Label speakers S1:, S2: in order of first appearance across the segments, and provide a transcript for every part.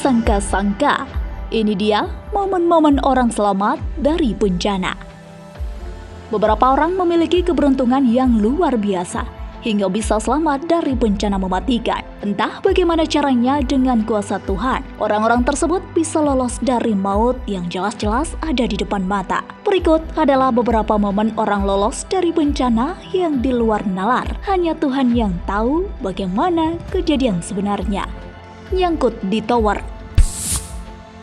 S1: disangka-sangka. Ini dia momen-momen orang selamat dari bencana. Beberapa orang memiliki keberuntungan yang luar biasa hingga bisa selamat dari bencana mematikan. Entah bagaimana caranya, dengan kuasa Tuhan, orang-orang tersebut bisa lolos dari maut yang jelas-jelas ada di depan mata. Berikut adalah beberapa momen orang lolos dari bencana yang di luar nalar. Hanya Tuhan yang tahu bagaimana kejadian sebenarnya. Nyangkut di tower.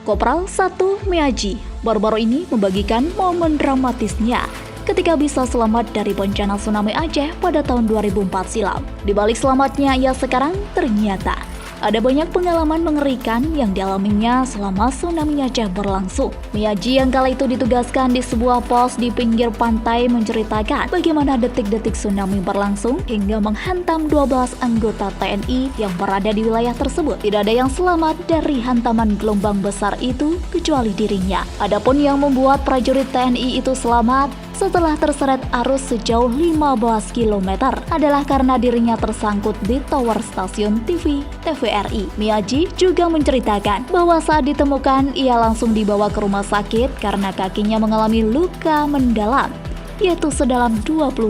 S1: Kopral 1 Meaji baru-baru ini membagikan momen dramatisnya ketika bisa selamat dari bencana tsunami Aceh pada tahun 2004 silam. Di balik selamatnya ia sekarang, ternyata ada banyak pengalaman mengerikan yang dialaminya selama tsunami Aceh berlangsung. Meaji yang kala itu ditugaskan di sebuah pos di pinggir pantai menceritakan bagaimana detik-detik tsunami berlangsung hingga menghantam 12 anggota TNI yang berada di wilayah tersebut. Tidak ada yang selamat dari hantaman gelombang besar itu kecuali dirinya. Adapun yang membuat prajurit TNI itu selamat setelah terseret arus sejauh 15 km adalah karena dirinya tersangkut di tower stasiun TV TVRI. Meaji juga menceritakan bahwa saat ditemukan ia langsung dibawa ke rumah sakit karena kakinya mengalami luka mendalam, yaitu sedalam 25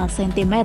S1: cm.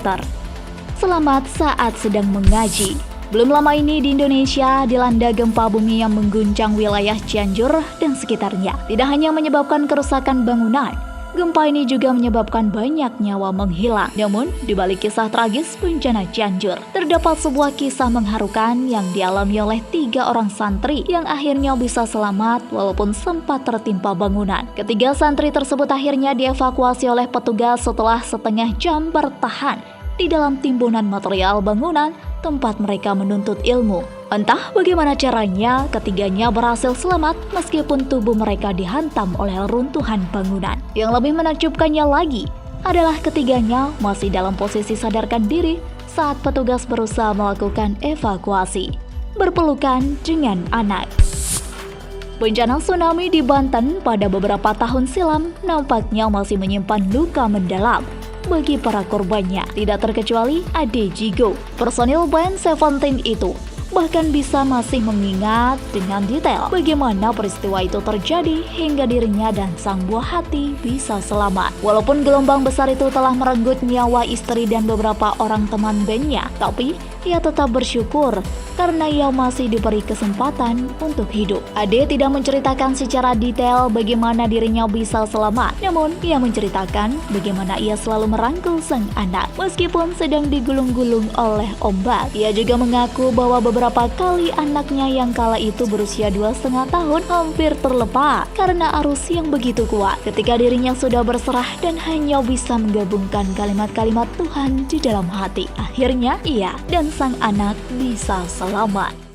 S1: Selamat saat sedang mengaji. Belum lama ini di Indonesia dilanda gempa bumi yang mengguncang wilayah Cianjur dan sekitarnya. Tidak hanya menyebabkan kerusakan bangunan, gempa ini juga menyebabkan banyak nyawa menghilang. Namun, di balik kisah tragis bencana Cianjur, terdapat sebuah kisah mengharukan yang dialami oleh 3 orang santri yang akhirnya bisa selamat walaupun sempat tertimpa bangunan. Ketiga santri tersebut akhirnya dievakuasi oleh petugas setelah setengah jam bertahan di dalam timbunan material bangunan tempat mereka menuntut ilmu. Entah bagaimana caranya, ketiganya berhasil selamat meskipun tubuh mereka dihantam oleh runtuhan bangunan. Yang lebih menakjubkannya lagi adalah ketiganya masih dalam posisi sadarkan diri saat petugas berusaha melakukan evakuasi, berpelukan dengan anak. Bencana tsunami di Banten pada beberapa tahun silam nampaknya masih menyimpan luka mendalam bagi para korbannya, tidak terkecuali Ade Jigo. Personil band Seventeen itu bahkan bisa masih mengingat dengan detail bagaimana peristiwa itu terjadi hingga dirinya dan sang buah hati bisa selamat. Walaupun gelombang besar itu telah merenggut nyawa istri dan beberapa orang teman bandnya, tapi ia tetap bersyukur karena ia masih diberi kesempatan untuk hidup. Ade tidak menceritakan secara detail bagaimana dirinya bisa selamat, namun ia menceritakan bagaimana ia selalu merangkul sang anak meskipun sedang digulung-gulung oleh ombak. Ia juga mengaku bahwa beberapa kali anaknya yang kala itu berusia 2,5 tahun hampir terlepas karena arus yang begitu kuat. Ketika dirinya sudah berserah dan hanya bisa menggabungkan kalimat-kalimat Tuhan di dalam hati, akhirnya ia dan sang anak bisa selamat.